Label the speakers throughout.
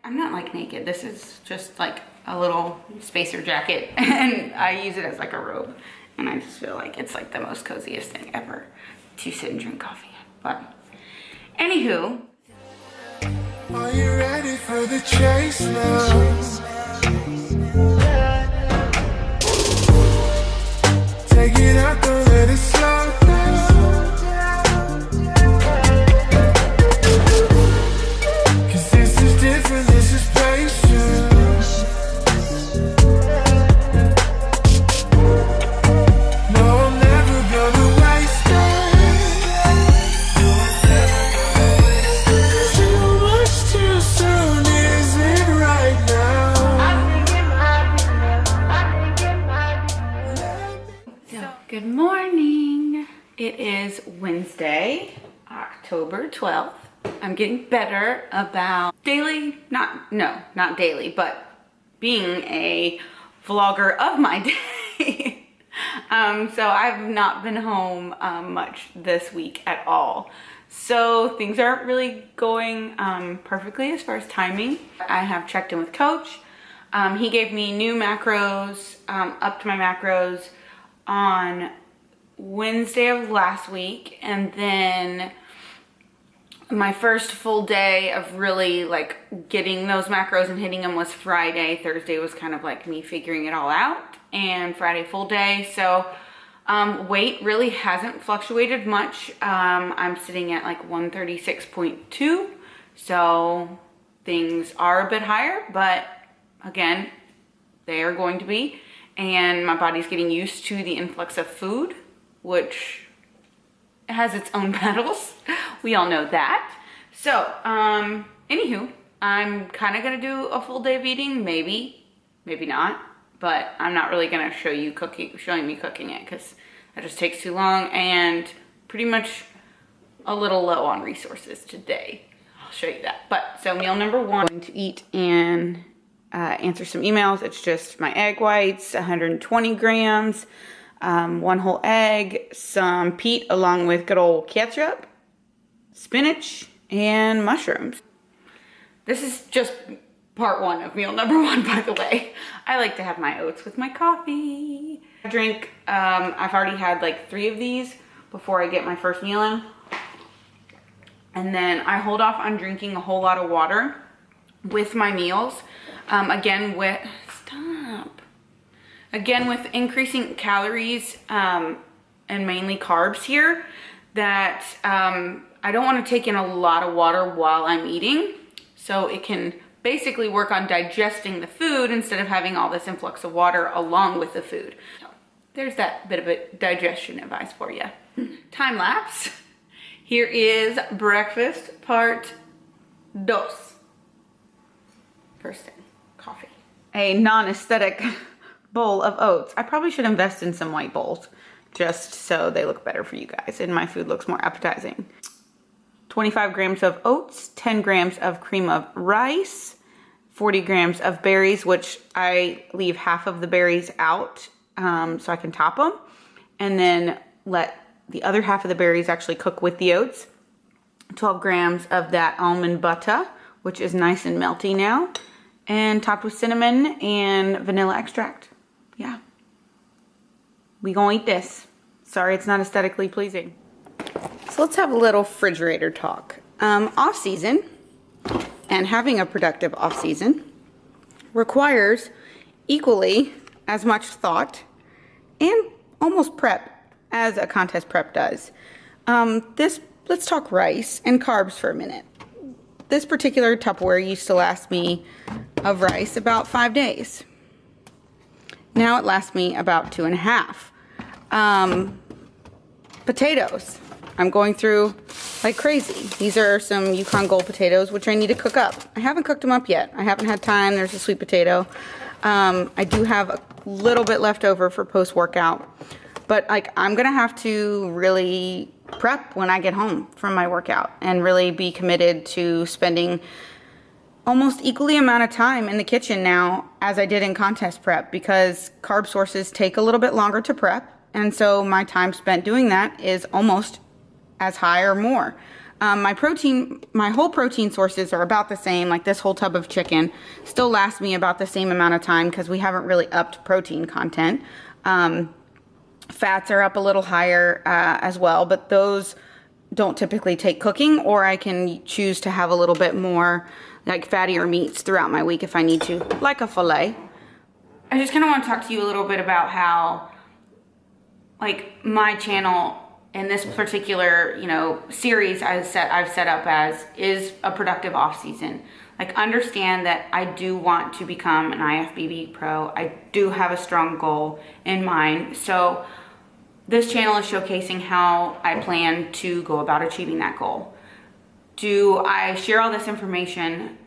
Speaker 1: I'm not like naked. This is just like a little spacer jacket and I use it as like a robe. And I just feel like it's like the most coziest thing ever to sit and drink coffee in. But anywho.
Speaker 2: Are you ready for the chase now? Take it out, don't let it slow down. 'Cause this is different, this is patience. No, I'm never gonna waste it. Too much too soon, is it right now?
Speaker 1: So, good morning. It is Wednesday, October 12th. I'm getting better about daily, not daily, but being a vlogger of my day. So I've not been home much this week at all. So things aren't really going perfectly as far as timing. I have checked in with Coach. He gave me new macros, up to my macros on Wednesday of last week, and then my first full day of really like getting those macros and hitting them was Friday. Thursday was kind of like me figuring it all out, and Friday full day. So weight really hasn't fluctuated much. I'm sitting at like 136.2, so things are a bit higher, but again, they are going to be, and my body's getting used to the influx of food, which has its own battles. We all know that. So, anywho, I'm kind of gonna do a full day of eating, maybe not, but I'm not really gonna showing me cooking it, because that just takes too long and pretty much a little low on resources today. I'll show you that. But so meal number one, I'm going to eat and answer some emails. It's just my egg whites, 120 grams. One whole egg, some peat along with good old ketchup, spinach, and mushrooms. This is just part one of meal number one, by the way. I like to have my oats with my coffee. I drink, I've already had like 3 of these before I get my first meal in. And then I hold off on drinking a whole lot of water with my meals. Again, with increasing calories and mainly carbs here, that I don't want to take in a lot of water while I'm eating, so it can basically work on digesting the food instead of having all this influx of water along with the food. So there's that bit of a digestion advice for you. Time lapse. Here is breakfast part 2. First thing, coffee. A non-aesthetic bowl of oats. I probably should invest in some white bowls just so they look better for you guys and my food looks more appetizing. 25 grams of oats, 10 grams of cream of rice, 40 grams of berries, which I leave half of the berries out so I can top them, and then let the other half of the berries actually cook with the oats. 12 grams of that almond butter, which is nice and melty now, and topped with cinnamon and vanilla extract. Yeah, we gonna eat this. Sorry, it's not aesthetically pleasing. So let's have a little refrigerator talk. Off season and having a productive off season requires equally as much thought and almost prep as a contest prep does. Let's talk rice and carbs for a minute. This particular Tupperware used to last me of rice about 5 days. Now it lasts me about 2.5. Potatoes. I'm going through like crazy. These are some Yukon Gold potatoes, which I need to cook up. I haven't cooked them up yet. I haven't had time. There's a sweet potato. I do have a little bit left over for post-workout, but like I'm gonna have to really prep when I get home from my workout and really be committed to spending almost equally amount of time in the kitchen now as I did in contest prep, because carb sources take a little bit longer to prep, and so my time spent doing that is almost as high or more. My whole protein sources are about the same. Like this whole tub of chicken still lasts me about the same amount of time because we haven't really upped protein content. Fats are up a little higher as well, but those don't typically take cooking, or I can choose to have a little bit more like fattier meats throughout my week if I need to, like a filet. I just kind of want to talk to you a little bit about how, like, my channel in this particular, you know, series I've set up as is a productive off season. Like, understand that I do want to become an IFBB pro. I do have a strong goal in mind. So this channel is showcasing how I plan to go about achieving that goal. Do I share all this information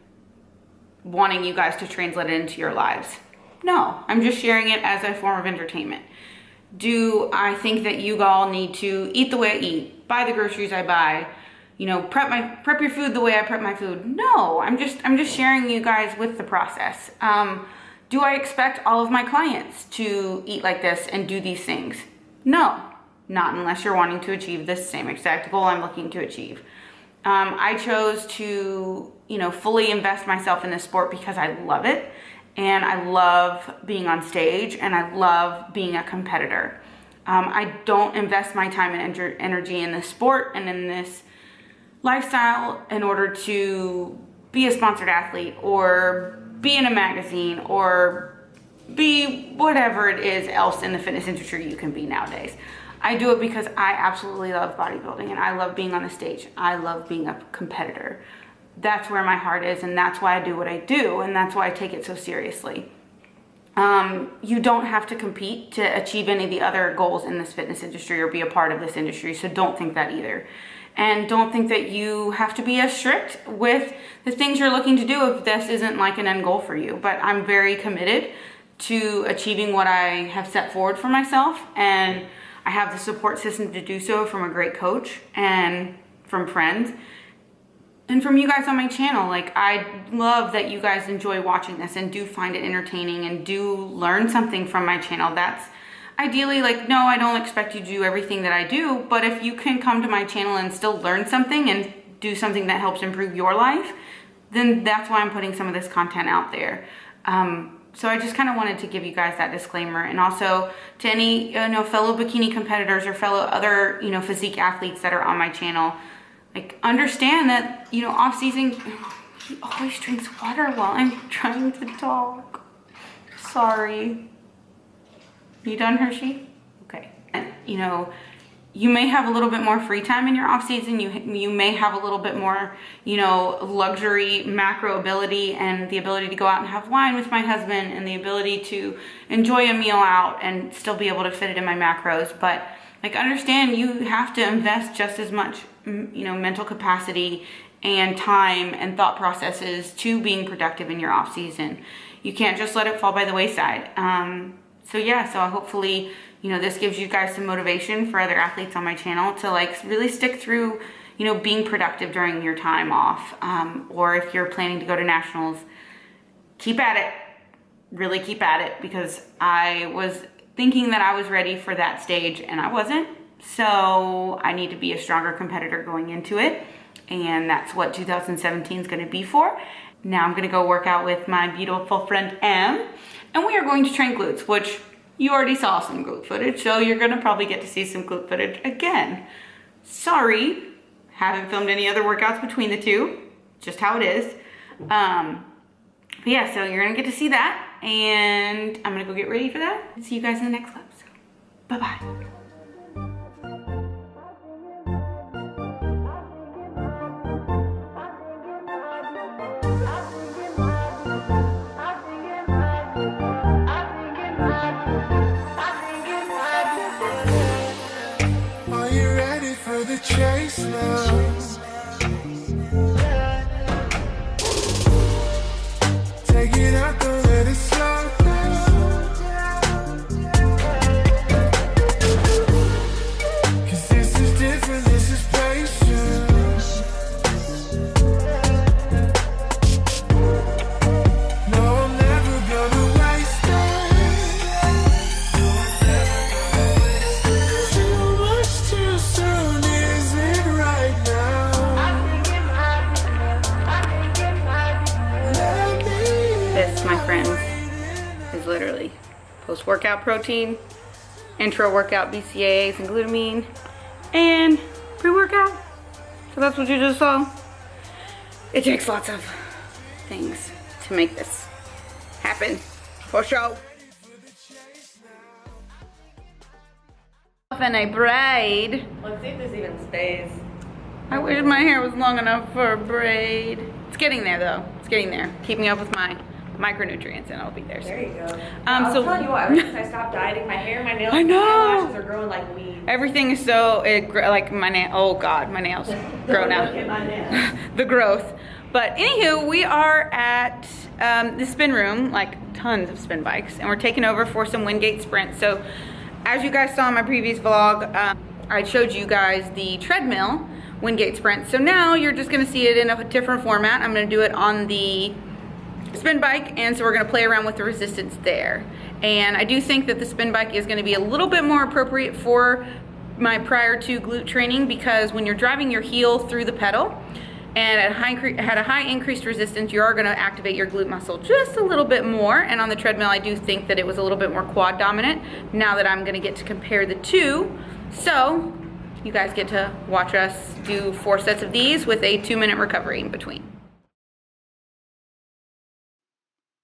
Speaker 1: wanting you guys to translate it into your lives? No, I'm just sharing it as a form of entertainment. Do I think that you all need to eat the way I eat, buy the groceries I buy, you know, prep your food the way I prep my food? No, I'm just sharing you guys with the process. Do I expect all of my clients to eat like this and do these things? No, not unless you're wanting to achieve this same exact goal I'm looking to achieve. I chose to, you know, fully invest myself in this sport because I love it. And I love being on stage, and I love being a competitor. I don't invest my time and energy in this sport and in this lifestyle in order to be a sponsored athlete or be in a magazine or be whatever it is else in the fitness industry you can be nowadays. I do it because I absolutely love bodybuilding, and I love being on the stage. I love being a competitor. That's where my heart is, and that's why I do what I do, and that's why I take it so seriously. You don't have to compete to achieve any of the other goals in this fitness industry or be a part of this industry, so don't think that either. And don't think that you have to be as strict with the things you're looking to do if this isn't like an end goal for you. But I'm very committed to achieving what I have set forward for myself, and I have the support system to do so from a great coach and from friends. And from you guys on my channel. Like, I love that you guys enjoy watching this and do find it entertaining and do learn something from my channel. That's ideally, like, no, I don't expect you to do everything that I do, but if you can come to my channel and still learn something and do something that helps improve your life, then that's why I'm putting some of this content out there. So I just kind of wanted to give you guys that disclaimer. And also to any, you know, fellow bikini competitors or fellow other, you know, physique athletes that are on my channel, like, understand that, you know, off season, he always drinks water while I'm trying to talk. Sorry. You done, Hershey? Okay. And, you know, you may have a little bit more free time in your off season. You may have a little bit more, you know, luxury macro ability and the ability to go out and have wine with my husband and the ability to enjoy a meal out and still be able to fit it in my macros. But, like, understand you have to invest just as much, you know, mental capacity and time and thought processes to being productive in your off season. You can't just let it fall by the wayside. So yeah, so hopefully, you know, this gives you guys some motivation for other athletes on my channel to, like, really stick through, you know, being productive during your time off. Or if you're planning to go to nationals, keep at it, really keep at it, because I was thinking that I was ready for that stage and I wasn't. So I need to be a stronger competitor going into it. And that's what 2017 is going to be for. Now I'm going to go work out with my beautiful friend Em. And we are going to train glutes, which you already saw some glute footage. So you're going to probably get to see some glute footage again. Sorry, haven't filmed any other workouts between the two. Just how it is. But yeah, so you're going to get to see that. And I'm going to go get ready for that. See you guys in the next clip. So, bye-bye.
Speaker 2: Are you ready for the chase now? Take it out, don't let it slow down.
Speaker 1: my friends, is literally post-workout protein, intra-workout BCAAs and glutamine, and pre-workout. So that's what you just saw. It takes lots of things to make this happen, for sure. And a braid.
Speaker 3: Let's see if this even stays.
Speaker 1: I wish my hair was long enough for a braid. It's getting there though. It's getting there. Keeping up with my micronutrients and I'll be there soon.
Speaker 3: There you go. I was telling you what, ever since I stopped dieting, my hair, my nails,
Speaker 1: I know.
Speaker 3: my eyelashes are growing like weeds.
Speaker 1: Everything is so, like my nail, oh God, my nails grow now.
Speaker 3: Look at my nails.
Speaker 1: The growth. But anywho, we are at the spin room, like tons of spin bikes, and we're taking over for some Wingate sprints. So as you guys saw in my previous vlog, I showed you guys the treadmill Wingate sprint. So now you're just gonna see it in a different format. I'm gonna do it on the spin bike, and so we're gonna play around with the resistance there. And I do think that the spin bike is gonna be a little bit more appropriate for my prior to glute training, because when you're driving your heel through the pedal and at a high increased resistance, you are gonna activate your glute muscle just a little bit more. And on the treadmill, I do think that it was a little bit more quad dominant, now that I'm gonna get to compare the two. So you guys get to watch us do 4 sets of these with a 2-minute recovery in between.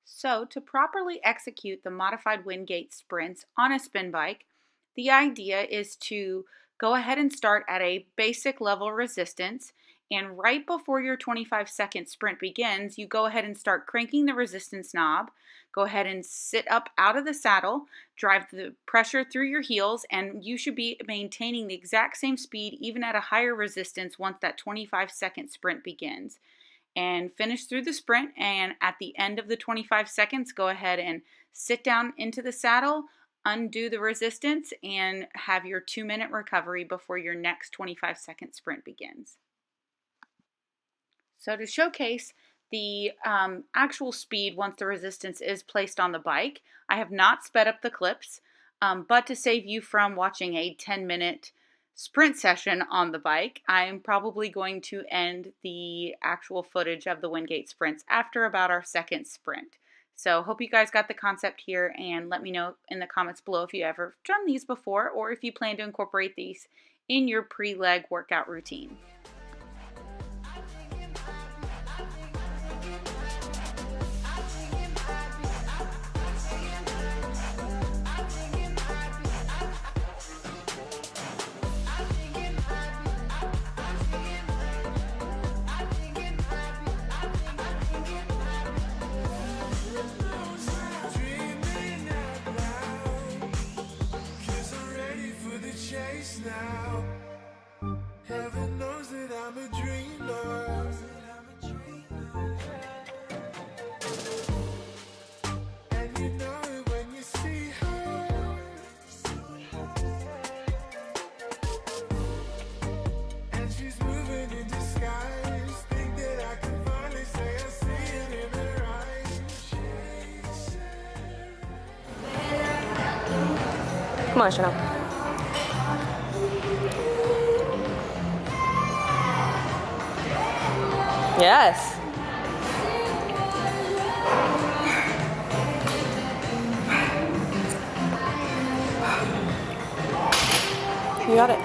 Speaker 1: So to properly execute the modified Wingate sprints on a spin bike, the idea is to go ahead and start at a basic level resistance, and right before your 25-second sprint begins, you go ahead and start cranking the resistance knob. Go ahead and sit up out of the saddle, drive the pressure through your heels, and you should be maintaining the exact same speed even at a higher resistance once that 25-second sprint begins. And finish through the sprint, and at the end of the 25 seconds, go ahead and sit down into the saddle, undo the resistance, and have your 2-minute recovery before your next 25-second sprint begins. So to showcase the actual speed once the resistance is placed on the bike, I have not sped up the clips, but to save you from watching a 10-minute sprint session on the bike, I am probably going to end the actual footage of the Wingate sprints after about our second sprint. So hope you guys got the concept here, and let me know in the comments below if you ever done these before, or if you plan to incorporate these in your pre-leg workout routine.
Speaker 2: Now, heaven knows that I'm a dreamer. And you know it when you see her. And she's moving in disguise. Think that I can finally say I see it in her eyes.
Speaker 3: Come on, shoutout. Yes. You got it.
Speaker 1: I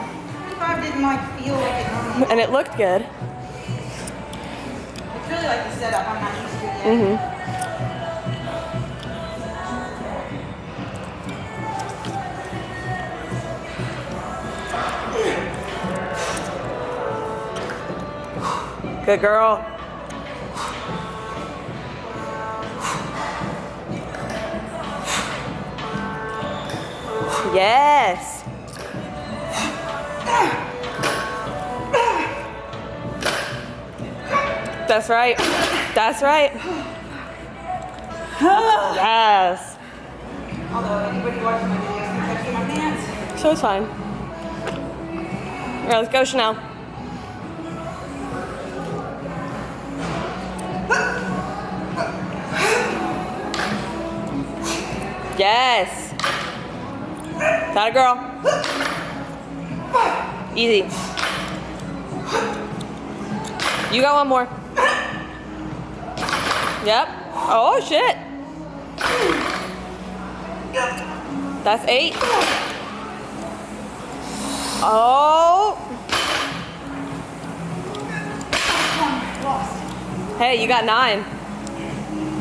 Speaker 1: didn't feel like it normally.
Speaker 3: And it looked good.
Speaker 1: It's really like the setup I'm not used to yet.
Speaker 3: Good girl. Yes. That's right. That's right. Yes.
Speaker 1: Although anybody watching my videos thinks I shit my pants.
Speaker 3: So it's fine. All right, let's go, Chanel. Yes. Got it, girl. Easy. You got one more. Yep. Oh, shit.
Speaker 4: That's 8. Oh. Hey, you got 9.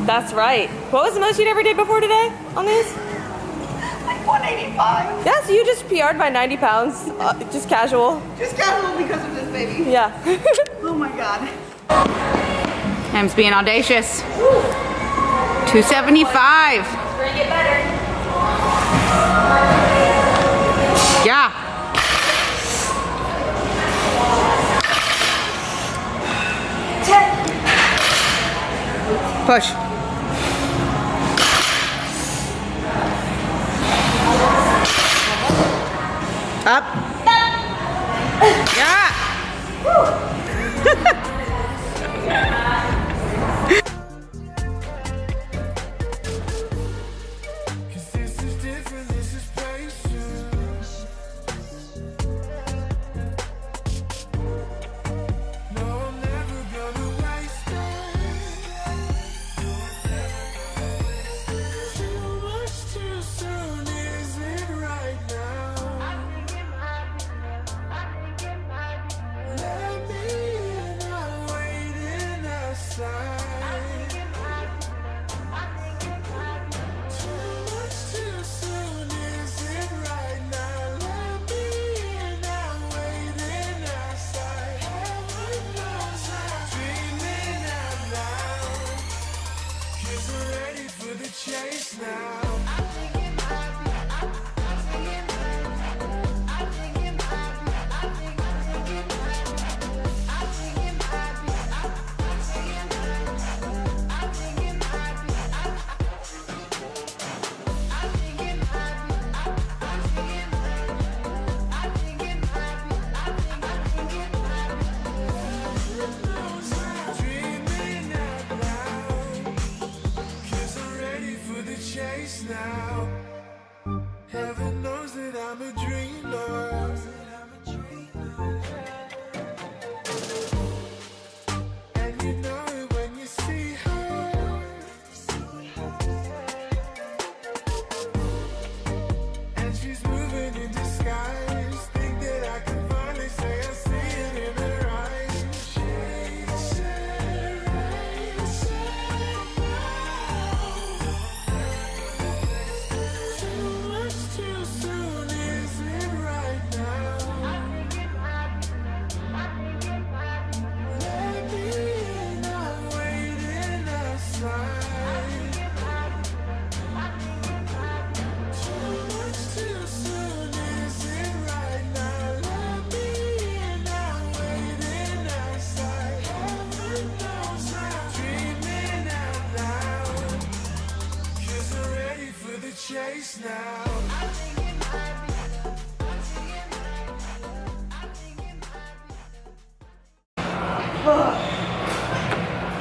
Speaker 4: That's right. What was the most you'd ever did before today on these?
Speaker 1: Like 185.
Speaker 4: Yeah, so you just PR'd by 90 pounds, just casual.
Speaker 1: Just casual because of this baby.
Speaker 4: Yeah.
Speaker 1: Oh my God. Em's being audacious. 275.
Speaker 3: It's gonna get better.
Speaker 1: Yeah. Push. Up. Yeah.
Speaker 2: Cause this is different, this is patience. No, I'm never gonna waste it. Too much too soon, is it right now? Let me in, I'm waiting outside. Too much too soon, is it right now? Let me in, I'm waiting outside. Heaven knows I'm dreaming out loud. 'Cause I'm ready for the chase now. Dreaming out loud. 'Cause I'm ready for the chase now. Heaven knows that I'm a dreamer. And you know it when you see her. And she's moving in disguise. Think that I can finally say I see it in her eyes. Too much too soon, is it right now? Let me in, I'm waiting outside. Too much too soon, is it right now? Let me in, I'm waiting outside. Heaven knows I'm dreaming out loud. 'Cause I'm ready for the chase now.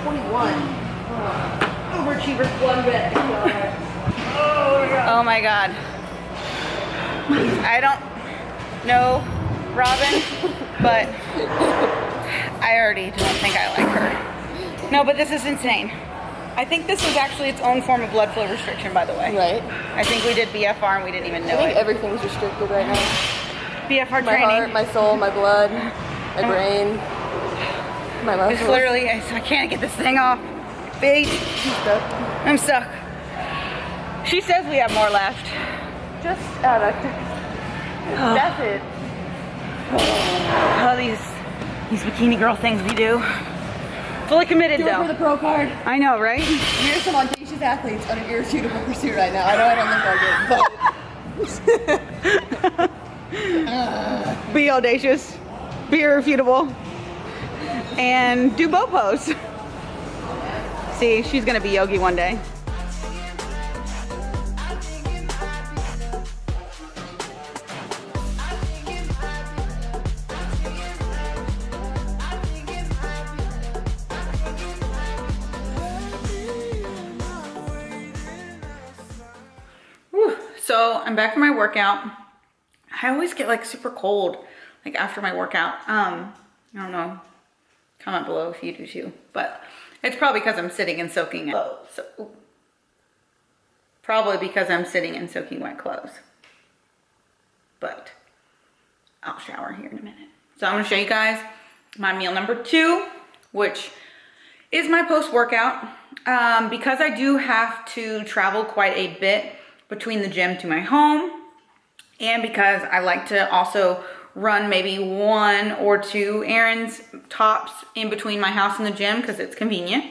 Speaker 4: 21.
Speaker 1: Overachiever.
Speaker 4: 1 rep.
Speaker 1: Oh my God. I don't know Robin, but I already don't think I like her. No, but this is insane. I think this is actually its own form of blood flow restriction, by the way.
Speaker 4: Right.
Speaker 1: I think we did BFR and we didn't even know
Speaker 4: I think
Speaker 1: it.
Speaker 4: everything's restricted right now.
Speaker 1: BFR
Speaker 4: My
Speaker 1: training.
Speaker 4: heart, my soul, my blood, my brain, my muscles.
Speaker 1: It's literally, I can't get this thing off. Feet. I'm stuck. She says we have more left.
Speaker 4: Just that's it.
Speaker 1: Oh, these bikini girl things we do. Fully committed
Speaker 4: Do it
Speaker 1: though.
Speaker 4: for the pro card.
Speaker 1: I know, right?
Speaker 4: Here's some audacious athletes on an irrefutable pursuit right now. I know I don't look like it, but
Speaker 1: Be audacious, be irrefutable, and do bow pose. See, she's gonna be Yogi one day. Whew. So I'm back from my workout. I always get like super cold, like after my workout. I don't know. Comment below if you do too, but it's probably because I'm sitting and soaking it. So, ooh. Probably because I'm sitting in soaking wet clothes. But I'll shower here in a minute. So I'm gonna show you guys my meal number 2, which is my post-workout. Because I do have to travel quite a bit between the gym to my home, and because I like to also run maybe 1 or 2 errands tops in between my house and the gym because it's convenient,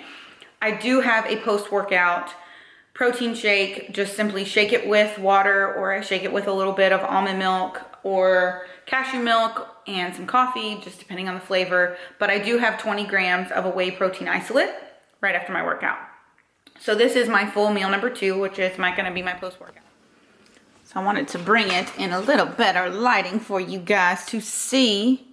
Speaker 1: I do have a post-workout protein shake. Just simply shake it with water, or I shake it with a little bit of almond milk or cashew milk and some coffee, just depending on the flavor. But I do have 20 grams of a whey protein isolate right after my workout. So this is my full meal number 2, which is gonna be my post-workout. So I wanted to bring it in a little better lighting for you guys to see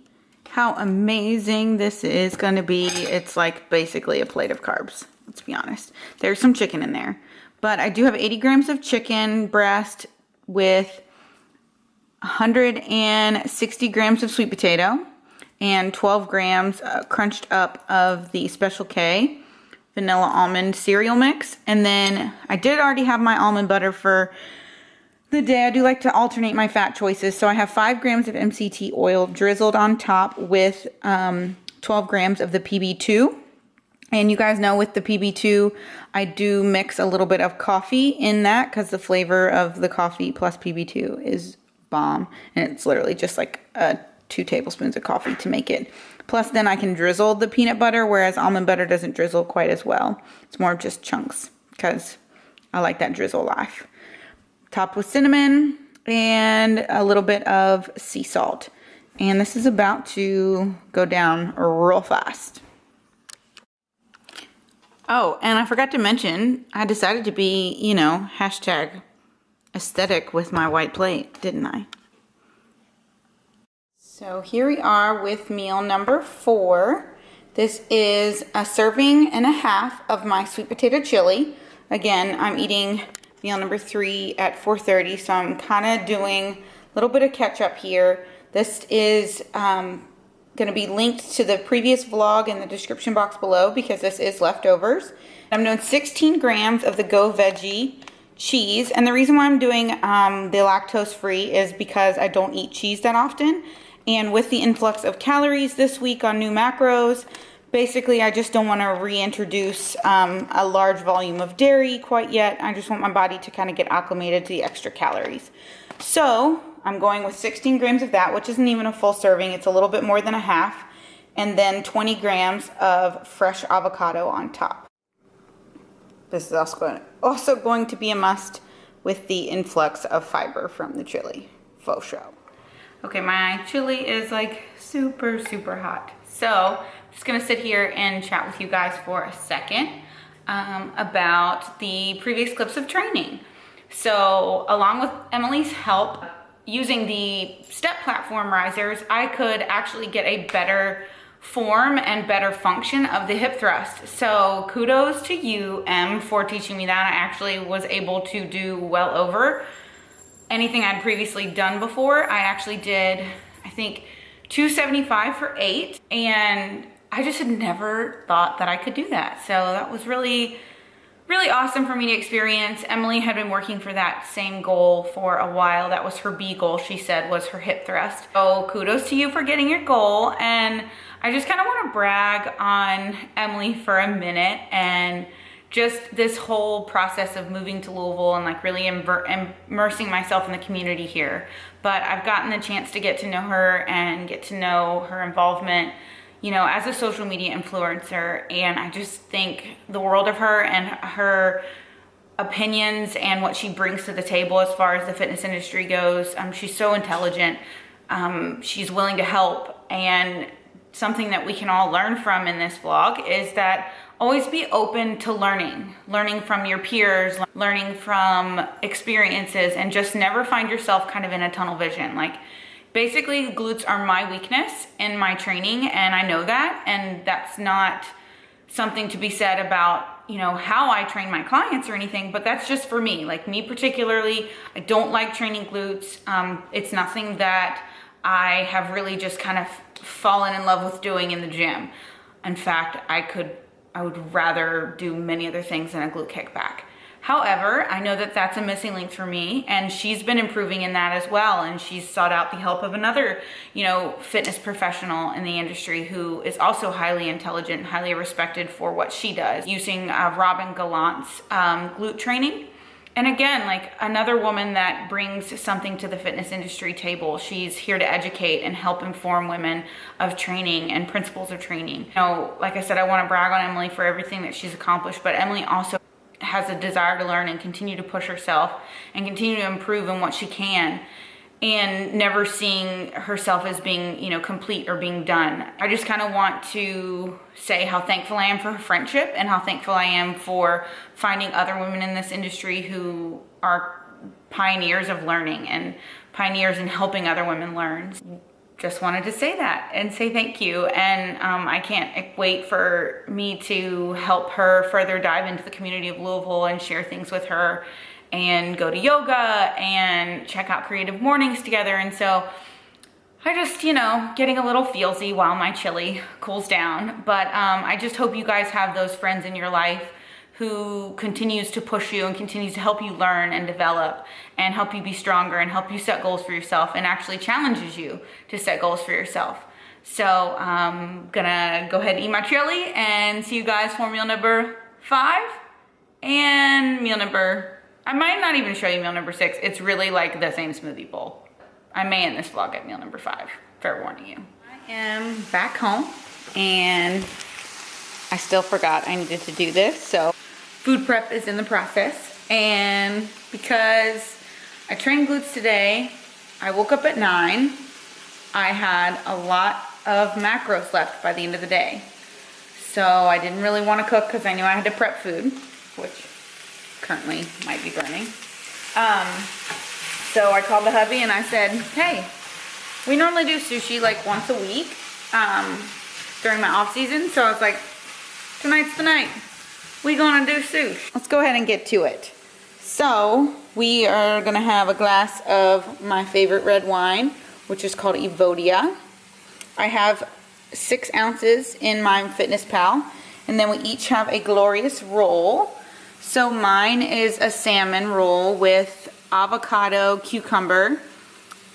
Speaker 1: how amazing this is gonna be. It's like basically a plate of carbs, let's be honest. There's some chicken in there, but I do have 80 grams of chicken breast with 160 grams of sweet potato and 12 grams crunched up of the Special K vanilla almond cereal mix. And then I did already have my almond butter for the day. I do like to alternate my fat choices. So I have 5 grams of MCT oil drizzled on top with 12 grams of the PB2. And you guys know with the PB2, I do mix a little bit of coffee in that because the flavor of the coffee plus PB2 is bomb. And it's literally just like 2 tablespoons of coffee to make it. Plus then I can drizzle the peanut butter, whereas almond butter doesn't drizzle quite as well. It's more of just chunks because I like that drizzle life. Topped with cinnamon and a little bit of sea salt. And this is about to go down real fast. Oh, and I forgot to mention, I decided to be, you know, hashtag aesthetic with my white plate, didn't I? So here we are with meal number 4. This is a serving and a half of my sweet potato chili. Again, I'm eating meal number 3 at 4:30, so I'm kind of doing a little bit of catch up here. This is going to be linked to the previous vlog in the description box below because this is leftovers. I'm doing 16 grams of the Go Veggie cheese, and the reason why I'm doing the lactose free is because I don't eat cheese that often. And with the influx of calories this week on new macros, basically I just don't want to reintroduce a large volume of dairy quite yet. I just want my body to kind of get acclimated to the extra calories. So I'm going with 16 grams of that, which isn't even a full serving. It's a little bit more than a half. And then 20 grams of fresh avocado on top. This is also going to be a must with the influx of fiber from the chili. Faux show. Okay, my chili is like super, super hot. So I'm just gonna sit here and chat with you guys for a second about the previous clips of training. So along with Emily's help, using the step platform risers, I could actually get a better form and better function of the hip thrust. So kudos to you, Em, for teaching me that. I actually was able to do well over anything I'd previously done before. I actually did, I think, 275 for 8, and I just had never thought that I could do that. So that was really, really awesome for me to experience. Emily had been working for that same goal for a while. That was her B goal, she said, was her hip thrust. So kudos to you for getting your goal. And I just kind of want to brag on Emily for a minute and just this whole process of moving to Louisville and like really immersing myself in the community here. But I've gotten the chance to get to know her and get to know her involvement, you know, as a social media influencer. And I just think the world of her and her opinions and what she brings to the table as far as the fitness industry goes. She's so intelligent. She's willing to help. And something that we can all learn from in this vlog is that always be open to learning from your peers, learning from experiences, and just never find yourself kind of in a tunnel vision. Like, basically, glutes are my weakness in my training, and I know that, and that's not something to be said about, you know, how I train my clients or anything, but that's just for me. Like, me particularly, I don't like training glutes. It's nothing that I have really just kind of fallen in love with doing in the gym. In fact, I would rather do many other things than a glute kickback. However, I know that that's a missing link for me, and she's been improving in that as well. And she's sought out the help of another, you know, fitness professional in the industry who is also highly intelligent, highly respected for what she does, using Robin Gallant's glute training. And again, like another woman that brings something to the fitness industry table. She's here to educate and help inform women of training and principles of training. You know, like I said, I want to brag on Emily for everything that she's accomplished, but Emily also has a desire to learn and continue to push herself and continue to improve in what she can, and never seeing herself as being, you know, complete or being done. I just kind of want to say how thankful I am for her friendship and how thankful I am for finding other women in this industry who are pioneers of learning and pioneers in helping other women learn. Just wanted to say that and say thank you. And I can't wait for me to help her further dive into the community of Louisville and share things with her and go to yoga and check out creative mornings together. And so I just, you know, getting a little feelsy while my chili cools down. But I just hope you guys have those friends in your life who continues to push you and continues to help you learn and develop and help you be stronger and help you set goals for yourself and actually challenges you to set goals for yourself. So I'm gonna go ahead and eat my chili and see you guys for meal number 5 and meal number, I might not even show you meal number 6. It's really like the same smoothie bowl. I may end this vlog at meal number 5, fair warning you. I am back home and I still forgot I needed to do this, so food prep is in the process. And because I trained glutes today, I woke up at 9. I had a lot of macros left by the end of the day. So I didn't really want to cook because I knew I had to prep food, which currently might be burning. So I called the hubby and I said, hey, we normally do sushi like once a week during my off season. So I was like, tonight's the night. We gonna do sushi. Let's go ahead and get to it. So we are gonna have a glass of my favorite red wine, which is called Evodia. I have 6 ounces in my Fitness Pal, and then we each have a glorious roll. So mine is a salmon roll with avocado, cucumber,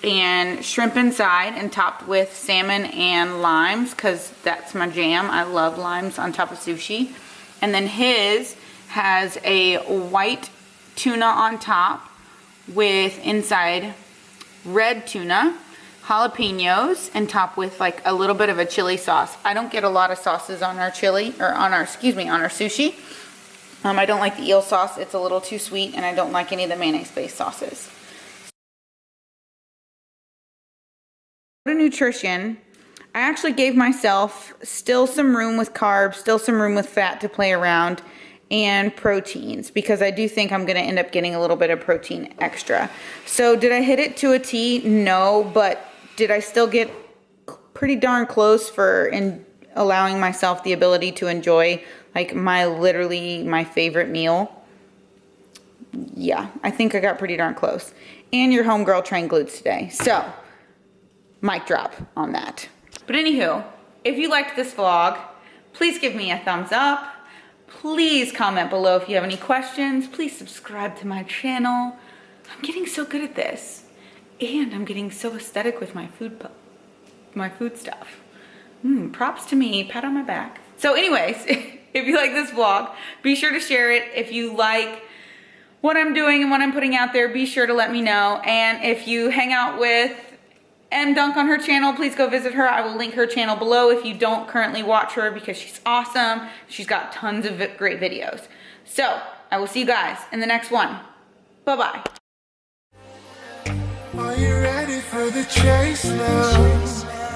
Speaker 1: and shrimp inside, and topped with salmon and limes, because that's my jam. I love limes on top of sushi. And then his has a white tuna on top with inside red tuna, jalapenos, and topped with like a little bit of a chili sauce. I don't get a lot of sauces on our chili, or on our sushi. I don't like the eel sauce. It's a little too sweet, and I don't like any of the mayonnaise-based sauces. For nutrition, I actually gave myself still some room with carbs, still some room with fat to play around, and proteins, because I do think I'm going to end up getting a little bit of protein extra. So did I hit it to a T? No, but did I still get pretty darn close for allowing myself the ability to enjoy like literally my favorite meal? Yeah, I think I got pretty darn close. And your homegirl trained glutes today. So, mic drop on that. But anywho, if you liked this vlog, please give me a thumbs up. Please comment below if you have any questions. Please subscribe to my channel. I'm getting so good at this. And I'm getting so aesthetic with my food stuff. Props to me, pat on my back. So anyways, if you like this vlog, be sure to share it. If you like what I'm doing and what I'm putting out there, be sure to let me know. And if you hang out with Em Dunc on her channel, please go visit her. I will link her channel below if you don't currently watch her, because she's awesome. She's got tons of great videos. So I will see you guys in the next one. Bye-bye.
Speaker 2: Are you ready for the chase now?